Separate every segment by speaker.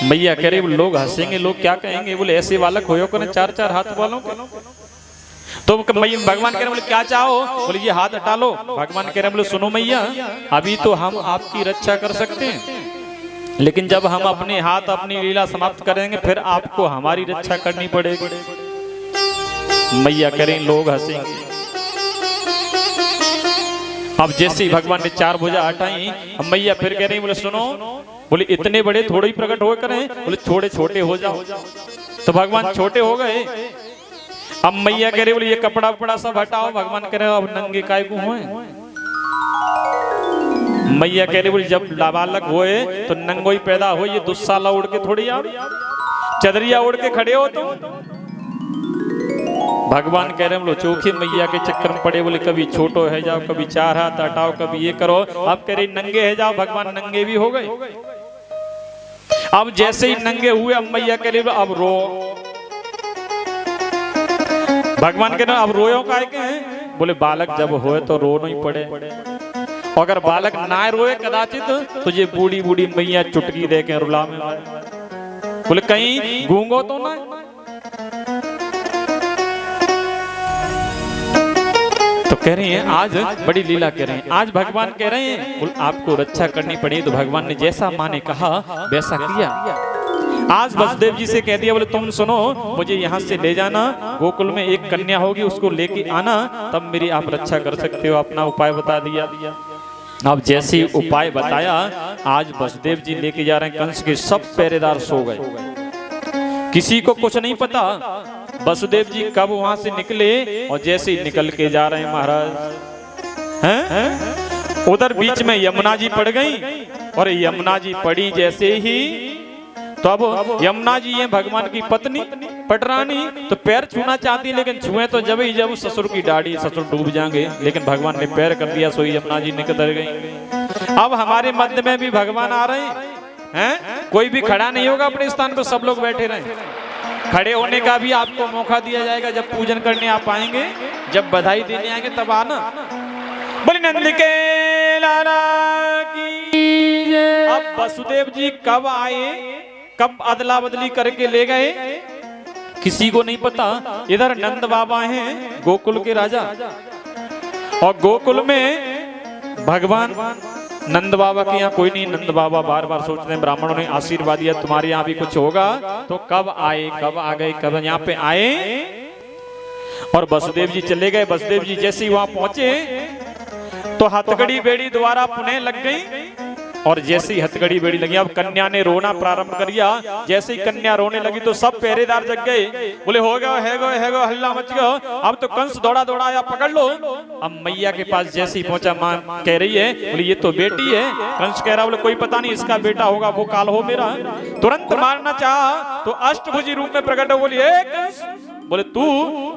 Speaker 1: मैया कह रही लोग हंसेंगे, लोग क्या कहेंगे, बोले ऐसे बालक हो करें 4-4 हाथ वालों के। तो भगवान कह रहे बोले क्या चाहो, बोले ये हाथ हटा लो। भगवान कह रहे बोले सुनो मैया, अभी तो हम आपकी रक्षा कर सकते हैं, लेकिन जब हम अपने हाथ अपनी लीला समाप्त करेंगे फिर आपको हमारी रक्षा करनी पड़ेगी। मैया कह रही लोग हंसेंगे। अब जैसे ही भगवान ने 4 भुजा हटाई, मैया फिर कह रही बोले सुनो, बोले इतने बड़े थोड़े ही प्रकट हो करें, बोले थोड़े छोटे हो जाओ। तो भगवान छोटे हो गए। अब मैया कह रही बोले ये कपड़ा वपड़ा सब हटाओ। भगवान कह रहे अब नंगे काय को हुए। मैया कह रही बोले जब नाबालक होए तो नंगो ही पैदा हो, ये दुस्साला उड़ के थोड़ी आ चदरिया उड़ के खड़े हो तुम। भगवान कह रहे बोलो चौखी मैया के चक्कर में पड़े, बोले कभी छोटो है जाओ, कभी 4 हाथ हटाओ, कभी ये करो। अब कह रही नंगे है जाओ, भगवान नंगे भी हो गए। अब जैसे ही नंगे हुए अब मैया कह रही अब रो। भगवान कह रहे अब रोयो काहे के हैं, बोले बालक जब होए तो रो नहीं पड़े, अगर बालक ना रोए कदाचित तो ये बूढ़ी बूढ़ी मैया चुटकी दे के रुला में, बोले कहीं गूंगो तो ना। तो कह रहे हैं आज बड़ी लीला कह रहे हैं, आज भगवान कह रहे हैं आपको रक्षा करनी पड़ी। तो भगवान ने जैसा माँ ने कहा वैसा किया। आज वसुदेव जी से कह दिया बोले तुम सुनो, मुझे यहाँ से ले जाना, गोकुल में एक कन्या होगी उसको लेके आना, तब मेरी आप रक्षा कर सकते हो। अपना उपाय बता दिया। अब जैसे उपाय बताया, आज वसुदेव जी लेके जा रहे हैं कंस के सब पहरेदार सो गए, किसी को कुछ नहीं पता वसुदेव जी कब वहां से निकले। और जैसे ही निकल के जा रहे हैं महाराज हैं, उधर बीच में यमुना जी पड़ गई। और यमुना जी पड़ी जैसे ही, तो अब यमुना जी है भगवान की पत्नी पटरानी, तो पैर छूना चाहती लेकिन छुए तो जब ही जब ससुर की दाढ़ी, ससुर डूब जाएंगे, लेकिन भगवान ने पैर कर दिया, सोई यमुना जी निकल गई। अब हमारे मध्य में भी भगवान आ रहे हैं, कोई भी खड़ा नहीं होगा अपने स्थान पर, सब लोग बैठे रहे। खड़े होने का भी आपको मौका दिया जाएगा जब पूजन करने आप आएंगे, जब बधाई देने आएंगे तब आना। बोले नंद के लाला की। अब वसुदेव जी कब आए, कब अदला बदली करके ले गए, किसी को नहीं पता। इधर नंद बाबा हैं गोकुल के राजा, और गोकुल में भगवान नंद बाबा के यहाँ कोई नहीं। नंद बाबा बार बार सोचते हैं, ब्राह्मणों ने आशीर्वाद दिया तुम्हारे यहाँ भी कुछ होगा, तो कब आए, कब आ गए, कब यहाँ पे आए। और वसुदेव जी चले गए। वसुदेव जी जैसे ही वहां पहुंचे तो हथकड़ी बेड़ी द्वारा पुनः लग गई। और जैसे ही हथकड़ी बेड़ी लगी, अब कन्या ने रोना प्रारंभ कर दिया। जैसे ही कन्या रोने लगी तो सब पहरेदार जग गए, बोले हो गया है गो हल्ला मच गया। अब तो कंस दौड़ा दौड़ा आया, पकड़ लो। अब मैया के पास जैसे ही पहुंचा, मां कह रही है बोले ये तो बेटी है। कंस कह रहा बोले कोई पता नहीं, इसका बेटा होगा, वो काल हो मेरा। तुरंत मारना चाहा तो अष्टभुजी रूप में प्रकट हो, बोली कंस, बोले तू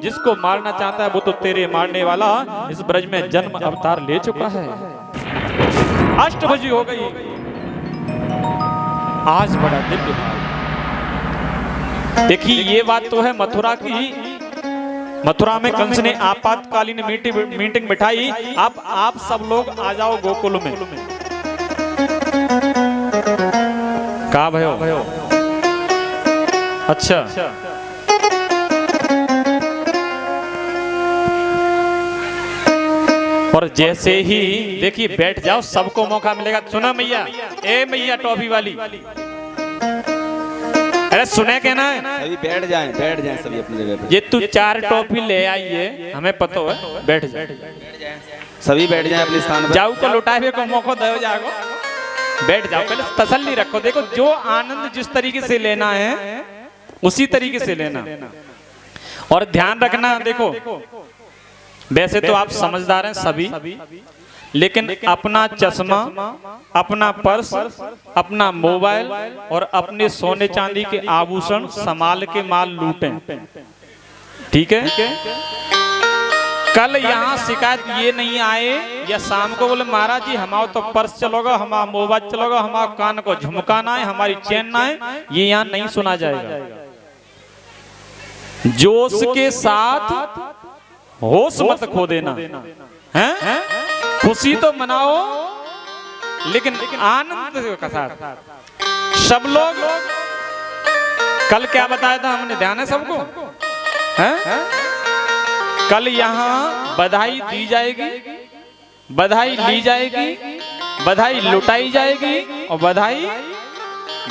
Speaker 1: जिसको मारना चाहता है वो तो तेरे मारने वाला इस ब्रज में जन्म अवतार ले चुका है। अष्टभुजी हो गई। आज बड़ा दिव्य भाव। देखिए ये बात तो है मथुरा की। मथुरा में कंस ने आपातकालीन मीटिंग बिठाई, आप सब लोग आ जाओ गोकुल में। कहा भयो? अच्छा, और जैसे ही देखिए बैठ जाओ, सबको मौका मिलेगा। सुना मैया, ए मैया टॉफी वाली, अरे सुने के ना,
Speaker 2: सभी बैठ जाएं सभी अपनी जगह पे।
Speaker 1: ये तू 4 टॉफी ले आई है, हमें पता है, बैठ जाए
Speaker 2: सभी बैठ जाएं अपने स्थान पर।
Speaker 1: जाऊ को लुटाए को मौका दो जाओ, बैठ जाओ, पहले तसल्ली रखो। देखो जो आनंद जिस तरीके से लेना है उसी तरीके से लेना, और ध्यान रखना। देखो वैसे तो आप समझदार हैं सभी, लेकिन अपना चश्मा, अपना पर्स, अपना मोबाइल और अपने सोने चांदी के आभूषण संभाल के माल लूटें, ठीक है। कल यहाँ शिकायत ये नहीं आए या शाम को बोले महाराज जी हमारा तो पर्स चलोगा, हमारा मोबाइल चलोगा, हमारा कान को झुमकाना है, हमारी चेन ना है, ये यहाँ नहीं सुना जाएगा। जोश के साथ होश मत खो देना, हैं? खुशी तो मनाओ लेकिन आनंद के साथ। सब लोग कल क्या बताया था हमने, ध्यान है सबको? हैं? कल यहाँ बधाई दी जाएगी, बधाई ली जाएगी, बधाई लुटाई जाएगी और बधाई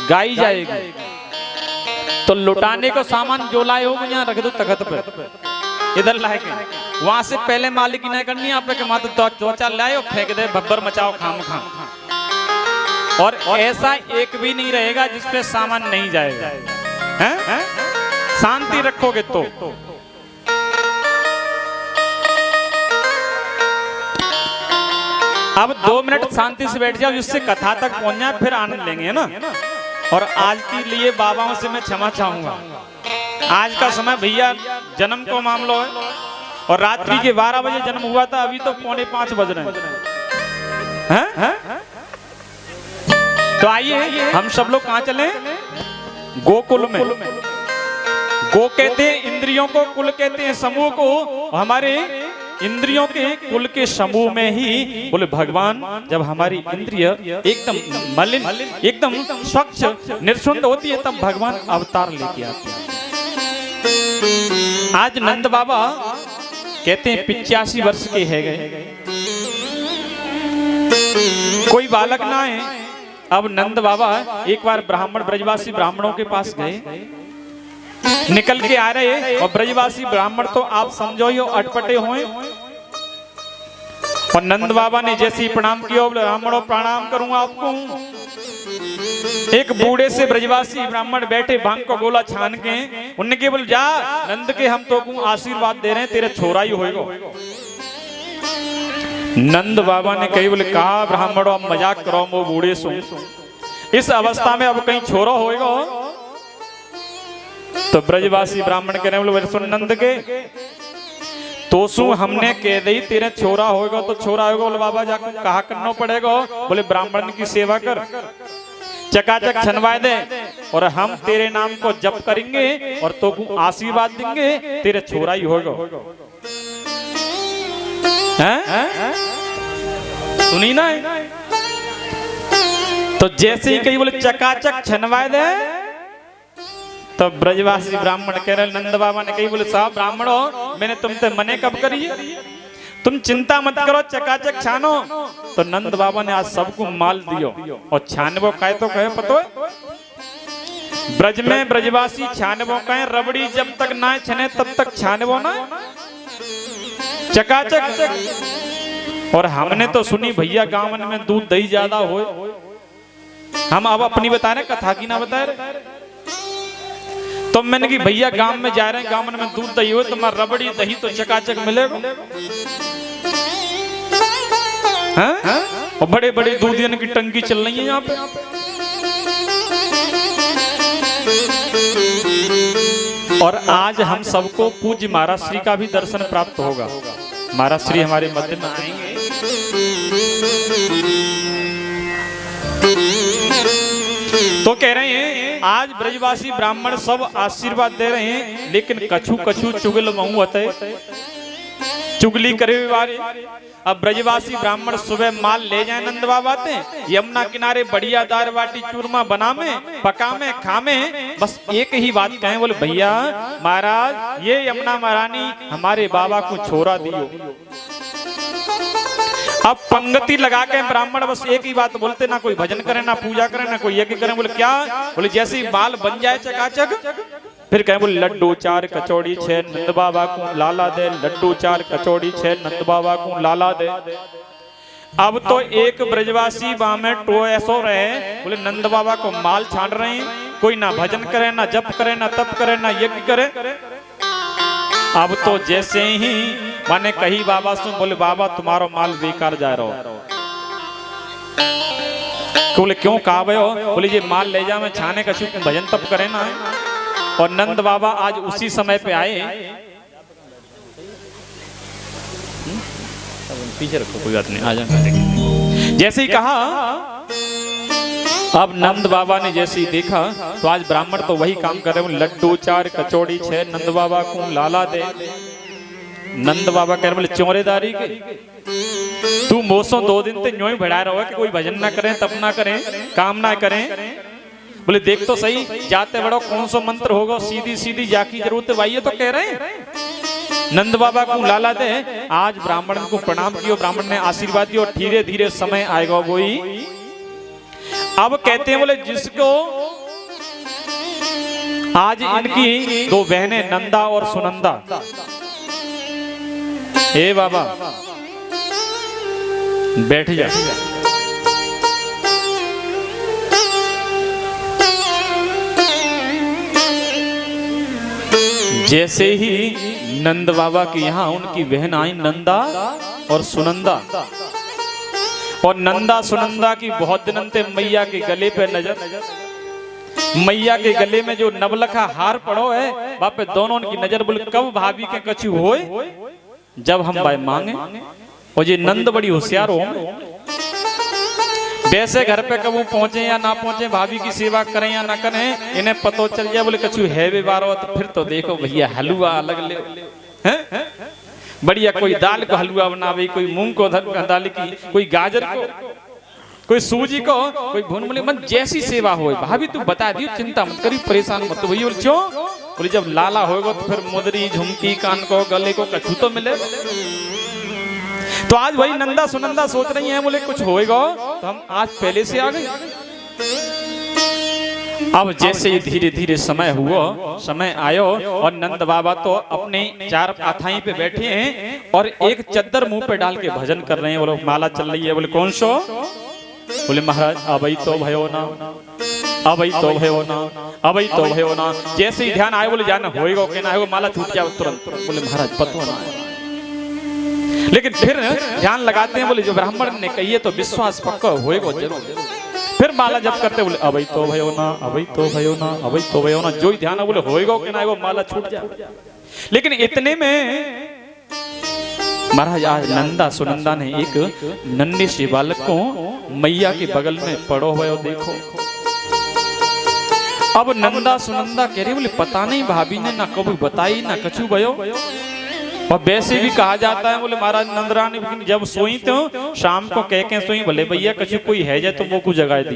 Speaker 1: गाई जाएगी। तो लुटाने को सामान जो लाए हो यहाँ रख दो तख्त पर, इधर लाए के वहां से पहले मालिक नहीं करनी आप के मात्र दो चार लाए और फेंक दे, भब्बर मचाओ खाम खाम। और ऐसा एक भी नहीं रहेगा जिसपे सामान नहीं जाएगा। हैं? शांति रखोगे तो। अब 2 मिनट शांति से बैठ जाओ, जिससे कथा तक पहुंच जाए, फिर आनंद लेंगे, है ना। और आज के लिए बाबाओं से मैं क्षमा चाहूंगा। आज का समय भैया जन्म को मामलो है और रात्रि के 12 बजे जन्म हुआ था, अभी तो 4:45 बज रहे हैं। तो आइए हम सब लोग कहाँ चले? गोकुल में। गो कहते हैं इंद्रियों को, कुल कहते हैं समूह को। हमारे इंद्रियों के कुल के समूह में ही बोले भगवान जब हमारी इंद्रिय एकदम मलिन, एकदम स्वच्छ निर्शुद्ध होती है, तब भगवान अवतार लेके आते हैं। आज नंद बाबा कहते हैं 85 वर्ष के है गए, कोई बालक ना है। अब नंद बाबा एक बार ब्राह्मण, ब्रजवासी ब्राह्मणों के पास गए, निकल के आ रहे, और ब्रजवासी ब्राह्मण तो आप समझो ही अटपटे हुए। और नंद बाबा ने जैसे ही प्रणाम किया, ब्राह्मणों प्रणाम करूंगा आपको। एक बूढ़े से ब्रजवासी ब्राह्मण बैठे भांग को गोला छान के, उनने के बोल जा नंद के हम तो आशीर्वाद दे रहे हैं, तेरे छोरा ही होएगा। नंद बाबा ने कही बोले कहा ब्राह्मणों अब मजाक करो वो बूढ़े सो, इस अवस्था में अब कहीं छोरा होएगा। तो ब्रजवासी ब्राह्मण कह रहे बोले सुन नंद के, तो सु हमने कह दी तेरे छोरा होएगा तो छोरा होएगा। बोले बाबा जाकर कहा करना पड़ेगा। बोले ब्राह्मण की सेवा कर, चकाचक छनवा दे, और हम तेरे नाम को जप करेंगे और तो आशीर्वाद देंगे, तेरे छोरा ही होगा। सुनी ना? तो जैसे ही कही बोले चकाचक छनवा दे, तो ब्रजवासी ब्राह्मण कह रहे नंद बाबा ने कही बोले साहब ब्राह्मणों मैंने तुमसे मने कब करी है, तुम चिंता मत करो चकाचक छानो। तो नंद बाबा ने आज सबको माल दियो, और छानबो कहे तो कहे पतो है ब्रज में ब्रजवासी छानबो कहे, रबड़ी जब तक ना छने तब तक छानबो ना, चकाचक। और हमने तो सुनी भैया गाँव में दूध दही ज्यादा हो, हम अब अपनी बता रहे कथा की ना बता रहे। तो मैंने कि भैया गांव में जा रहे हैं, गांव में दूध दही हो, तुम्हारा रबड़ी दही तो चकाचक मिलेगा। और बड़े बड़े दूधियन की टंकी चल रही है यहाँ पे। और आज हम सबको पूज्य महाराज श्री का भी दर्शन प्राप्त होगा। महाराज श्री हमारे मध्य में आएंगे। तो कह रहे हैं आज ब्रजवासी ब्राह्मण सब आशीर्वाद दे रहे हैं, लेकिन कछु कछु चुगल महू होते, चुगली करे वाले। अब ब्रजवासी ब्राह्मण सुबह माल ले जाए नंद बाबा ते, यमुना किनारे बढ़िया दार बाटी चूरमा बना में पका में खा में, बस एक ही बात कहें बोले भैया महाराज ये यमुना महारानी हमारे बाबा को छोरा दियो। अब पंगति लगा के ब्राह्मण बस एक ही बात बोलते, ना कोई भजन करे ना पूजा करे ना कोई यज्ञ करे। बोले क्या? बोले जैसे ही माल बन जाए चकाचक, फिर कहें बोले लड्डू 4 कचौड़ी 6 नंद बाबा को लाला दे, लड्डू 4 कचौड़ी 6 नंद बाबा को लाला दे। अब तो एक ब्रजवासी वहां में टो ऐसो रहे, बोले नंद बाबा को माल छान रहे हैं, कोई ना भजन करे ना जप करे ना तप करे ना यज्ञ करे। अब तो जैसे ही माने कही बाबा सुन, बोले बाबा तुम्हारा माल बेकार जा रहा हो। बोले क्यों कहा भयो? बोले ये माल ले जा मैं छाने का तुम भजन तप करे ना। और नंद बाबा आज उसी समय पे आए, पीछे रखो कोई बात नहीं आ जाए। जैसे ही कहा, अब नंद बाबा ने जैसे ही देखा तो आज ब्राह्मण तो वही काम कर रहे हैं, लड्डू 4 कचौड़ी 6 नंद बाबा को लाला दे। नंद बाबा कह रहे बोले चौरेदारी के तू मोसो 2 दिन ते न्योई बढ़ा रहा है कि कोई भजन ना करें तप ना करें काम ना करें। बोले देख तो सही, जाते बड़ो कौन सा मंत्र होगा, सीधी सीधी जाकी जरूरत भाई, ये तो कह रहे हैं। नंद बाबा को लाला दे, आज ब्राह्मण को प्रणाम कियो, ब्राह्मण ने आशीर्वाद दियो, धीरे धीरे समय आएगा वही। अब कहते हैं बोले जिसको आज इनकी दो बहनें नंदा और सुनंदा, हे बाबा बैठ जा। जैसे ही नंद बाबा के यहाँ उनकी बहन आई नंदा और सुनंदा, और नंदा सुनंदा की बहुत दिनंते मैया के गले पे नजर, मैया के गले में जो नवलखा हार पड़ो है बापे, दोनों की नजर बोले कब भाभी के कछु होए, जब हम भाई मांगे। और ये नंद बड़ी होशियार हो, वैसे घर पे कब पहुंचे या ना पहुंचे, भाभी की सेवा करें या ना करें, इन्हें पतो चल जाए बोले कछु है व्यवहार, तो फिर तो देखो भैया हलवा अलग ले हैं, बढ़िया कोई दाल को हलवा बनावे, कोई मूंग को दाल की, कोई गाजर को, कोई सूजी को, कोई भून मूली, मन जैसी सेवा हो भाभी तू बता दियो, चिंता मत करी, परेशान मत भैया। बोले क्यों? बोले जब लाला होगा तो फिर मुदरी झुमकी कान को गले को कछु तो मिले। तो आज वही नंदा सुनंदा सोच रही हैं बोले कुछ होएगा, तो हम आज पहले से आ गए। अब जैसे ही धीरे धीरे समय हुआ, समय आयो, और नंद बाबा तो अपने चार पाथाई पे बैठे हैं और एक चद्दर मुंह पे डाल के भजन कर रहे हैं। बोलो माला चल रही है, बोले कौन सो? बोले महाराज अबई तो भयो ना, अबई तो भयो ना, अबई तो भयो ना। जैसे ही ध्यान आए बोले जाना होएगा कि ना होगा, माला छूट जाए तुरंत। बोले महाराज पतो ना, लेकिन फिर ध्यान लगाते हैं, बोले जो ब्राह्मण ने कही है तो विश्वास पक्का होएगा जरूर। फिर माला जप करते बोले अबई तो भयो ना, अबई तो भयो ना, अबई तो भयो ना। जो ही ध्यान है बोले होएगा कि ना, वो माला छूट जाए। लेकिन इतने में महाराज आज नंदा सुनंदा ने एक नन्हे से बालक को मैया के बगल में पड़ो हुए देखो। अब नंदा सुनंदा कह रही बोले पता नहीं भाभी ने ना कभी बताई ना कछु भयो। और वैसे भी कहा जाता है बोले महाराज नंदरानी जब सोई तो शाम को कह के सोई, बोले भैया कछु कोई है जाए तो वो को जगाए दी।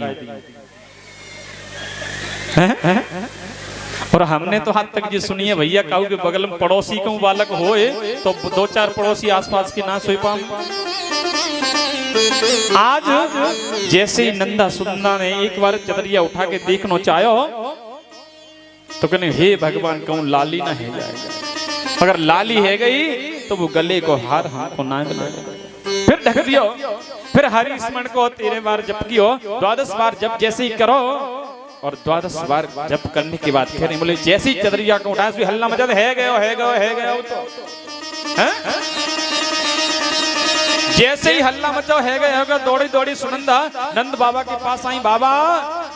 Speaker 1: और हमने तो हाथ तक जी सुनी है भैया काऊ के बगल में पड़ोसी को बालक होए तो दो चार पड़ोसी आसपास के ना सोई पाओ। आज जैसे ही नंदा सुनंदा ने एक बार चदरिया उठा के देखना चाहो तो कहने हे भगवान कहूं लाली ना है जाएगा, अगर लाली है गई तो वो गले को हार हमको ना मिले। फिर ढक दियो, फिर हरि स्मरण को 13 बार जप कियो, 12 बार जप जैसे ही करो। और 12 बार जप करने के बाद कह रहे बोले जैसे ही चदरिया को उठाया हल्ला मचा है गयो तो जैसे ही हल्ला मचा है गया दौड़ी दौड़ी सुनंदा नंद बाबा के पास आई। बाबा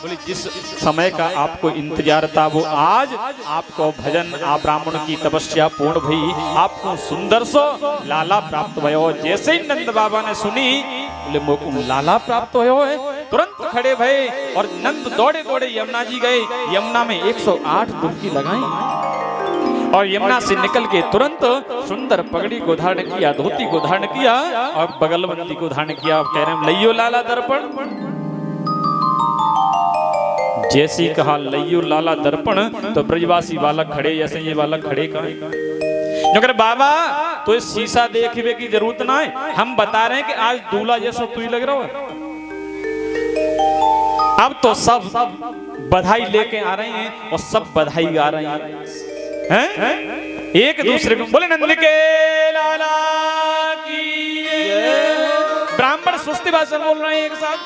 Speaker 1: बोले जिस समय का आपको इंतजार था वो आज आपको भजन आप ब्राह्मण की तपस्या पूर्ण भई, आपको सुंदर सो लाला प्राप्त भयो। जैसे ही नंद बाबा ने सुनी बोले मोको लाला प्राप्त भयो है, तुरंत खड़े भये और नंद दौड़े दौड़े यमुना जी गए। यमुना में 108 डुबकी लगाई और यमुना से निकल के तुरंत सुंदर पगड़ी को धारण किया, धोती को धारण किया और बगलबंदी को धारण किया। कह रहे हैं लइयो लाला दर्पण। जैसे ही कहा लइयो लाला दर्पण तो ब्रजवासी बालक खड़े, जैसे ये बालक खड़े कहा जो कह बाबा तो इस शीशा देखने की जरूरत ना है, हम बता रहे हैं कि आज दूल्हा जैसा तू ही लग रहा है। अब तो सब बधाई लेके आ रहे हैं और सब बधाई गा रहे हैं एक दूसरे को। बोले नंद के लाला की। ब्राह्मण स्वस्ति भाषण बोल रहे हैं एक साथ।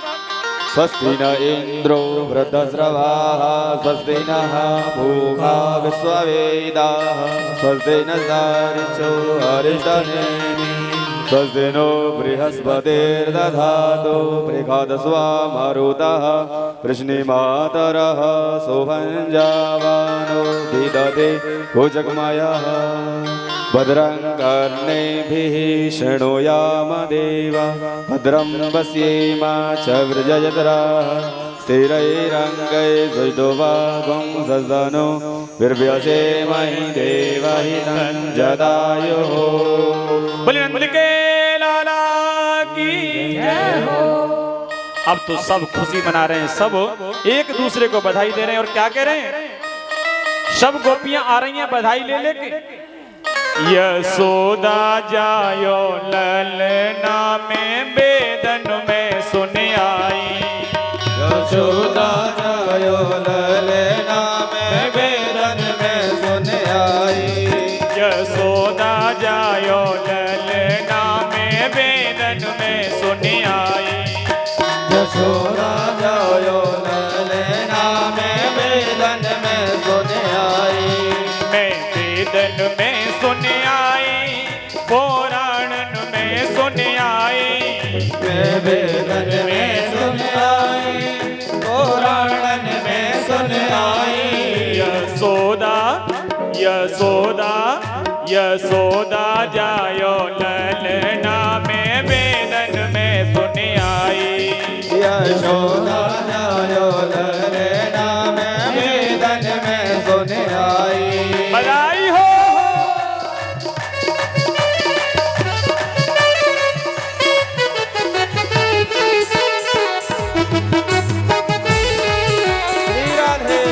Speaker 2: स्वस्ति न इंद्रो वृद्धस्रवाः स्वस्ति नः पूषा विश्ववेदाः स्वस्ति नस्तारिणो अरिष्टनेमिः स्वस्ति नो बृहस्पतिर्दधातु बृहदस्वा मरुतः वृष्णिमातरः सोभञ्जावानो विदधे भुजगमयः भद्रं कर्णेभिः शृणुयाम देवः भद्रं पश्येमाक्षभिर्यजत्राः स्थिरैरङ्गैर्दुष्टुवागुं सदनो विर्व्यसेमहि देवहितं जदायुः। बोले नंद के लाला की जय हो।
Speaker 1: अब तो सब खुशी मना रहे हैं, सब एक दूसरे को बधाई दे रहे हैं। और क्या कह रहे हैं, सब गोपियां आ रही हैं बधाई ले लेके। यशोदा जायो ललना में बेदन में सुन आई।
Speaker 2: यशोदा जायो ललना में बेदन में सुन आई।
Speaker 1: यशोदा जायो ललना में बेदन में सुन आई।
Speaker 2: यशोदा जायो ललना में बेदन में सुन आई।
Speaker 1: मैं बेदन में सुन आई, पुराणन में सुन आई।
Speaker 2: मैं बेदन में सुन आई, पुराणन में सुन आई।
Speaker 1: यशोदा यशोदा यशोदा जायो ललना में बेदन में सुन आई।
Speaker 2: यशोदा जायो ललना में बेदन में सुन आई।
Speaker 1: बधाई हो।
Speaker 2: राधे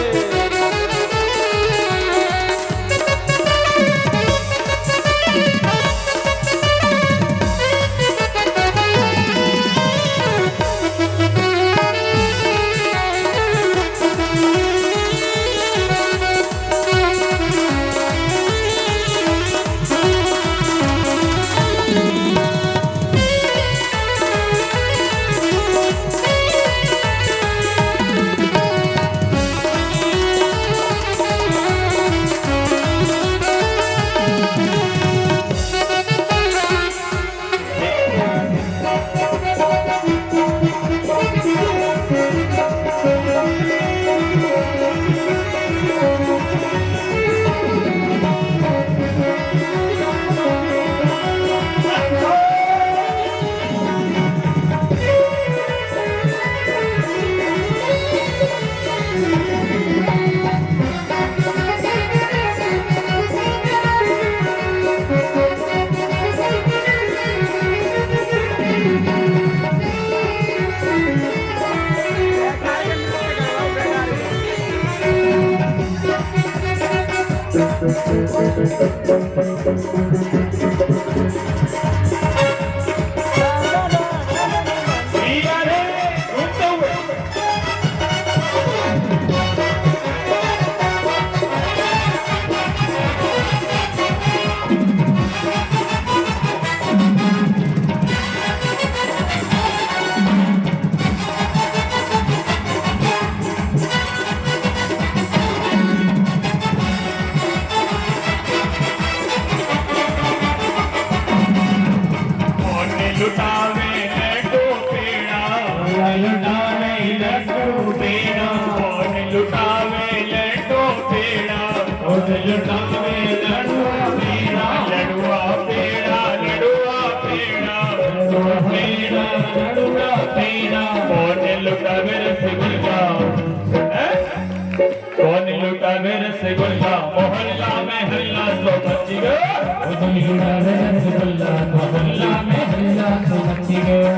Speaker 1: मोहल्ला में हल्ला सो मची गयो।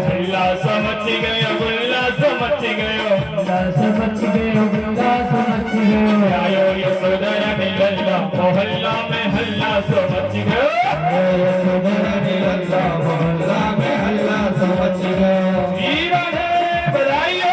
Speaker 1: हल्ला सो मची गयो, गुल्ला सो मची गयो। आयो यशोदा ने लल्ला, मोहल्ला में हल्ला सो मची गयो।
Speaker 2: मोहल्ला में हल्ला सो मची गयो।
Speaker 1: राधे बधाई हो।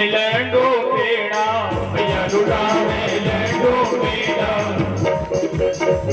Speaker 1: लैंडो पेड़ा भैया लुटावे लैंडो पेड़ा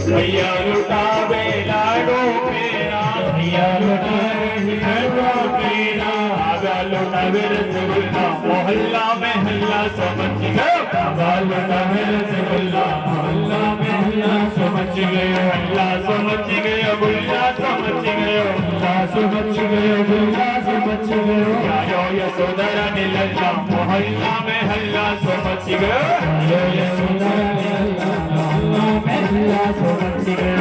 Speaker 1: भैया लुटावे लाडो पेड़ा भैया लुटावे लैंडो पेड़ा आगा लुटावे रसगुल्ला मोहल्ला में हल्ला समझ गए आगा लुटावे रसगुल्ला मोहल्ला में हल्ला समझ गए हल्ला समझ गए गुल्ला समझ गए हल्ला समझ गए गुल्ला समझ गए आयो यशोधरा ने लल्ला मोहल्ला में हल्ला समझ गए आयो यशोधरा ने लल्ला मोहल्ला में हल्ला समझ गए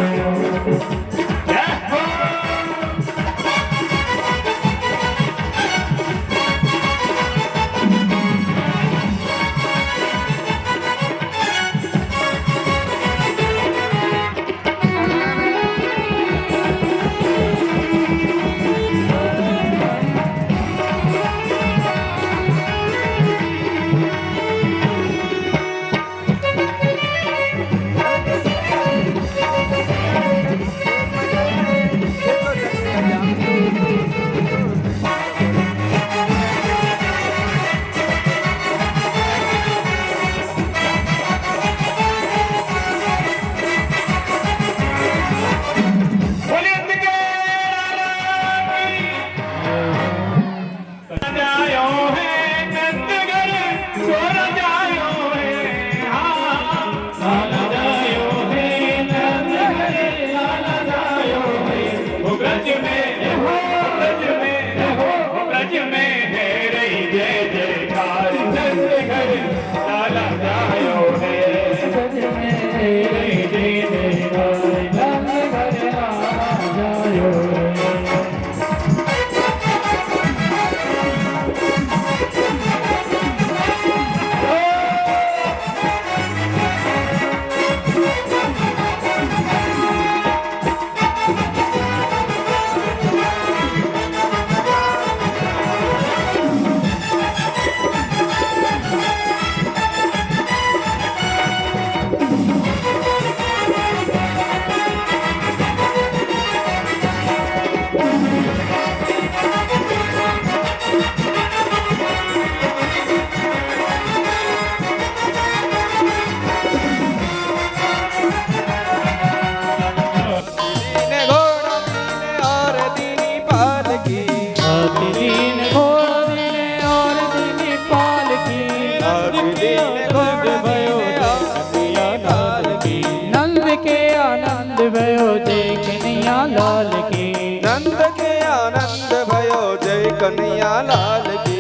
Speaker 1: लाल की
Speaker 2: नंद के आनंद भयो जय कन्हैया लाल की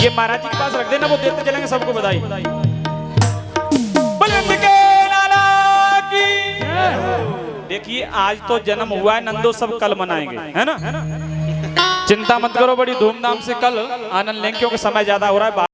Speaker 1: ये महाराज जी के पास रख देना, वो देते चलेंगे सबको बधाई। बुलंद के लाला की। देखिए आज तो जन्म हुआ है, नंदो सब कल मनाएंगे, है ना? चिंता मत करो, बड़ी धूमधाम से कल आनंद लेंगे क्योंकि समय ज्यादा हो रहा है।